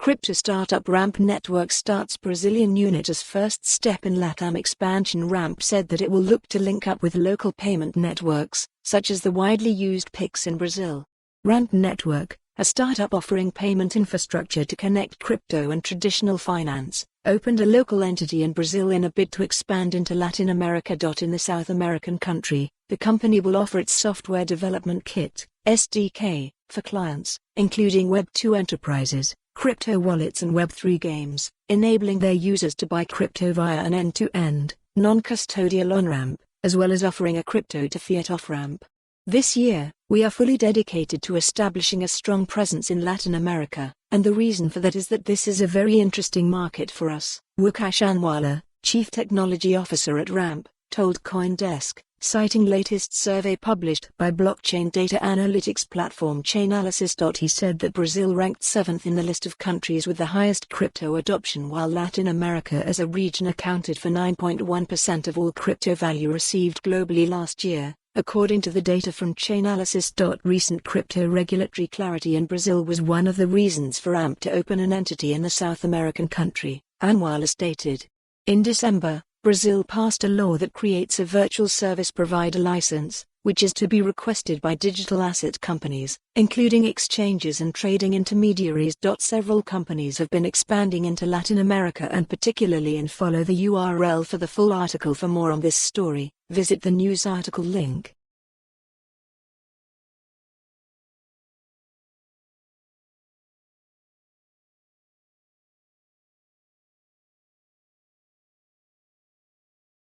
Crypto startup Ramp Network starts Brazilian unit as first step in LatAm expansion. Ramp said that it will look to link up with local payment networks, such as the widely used Pix in Brazil. Ramp Network, a startup offering payment infrastructure to connect crypto and traditional finance, opened a local entity in Brazil in a bid to expand into Latin America. In the South American country, the company will offer its software development kit, SDK, for clients, including Web2 enterprises, crypto wallets and Web3 games, enabling their users to buy crypto via an end-to-end, non-custodial on-ramp, as well as offering a crypto-to-fiat off-ramp. This year, we are fully dedicated to establishing a strong presence in Latin America, and the reason for that is that this is a very interesting market for us, Wukash Anwala, Chief Technology Officer at Ramp, told CoinDesk, citing latest survey published by blockchain data analytics platform Chainalysis. He said that Brazil ranked 7th in the list of countries with the highest crypto adoption, while Latin America as a region accounted for 9.1% of all crypto value received globally last year, according to the data from Chainalysis. Recent crypto regulatory clarity in Brazil was one of the reasons for AMP to open an entity in the South American country, Anwala stated. In December, Brazil passed a law that creates a virtual service provider license, which is to be requested by digital asset companies, including exchanges and trading intermediaries. Several companies have been expanding into Latin America and particularly in. Follow the URL for the full article. For more on this story, visit the news article link.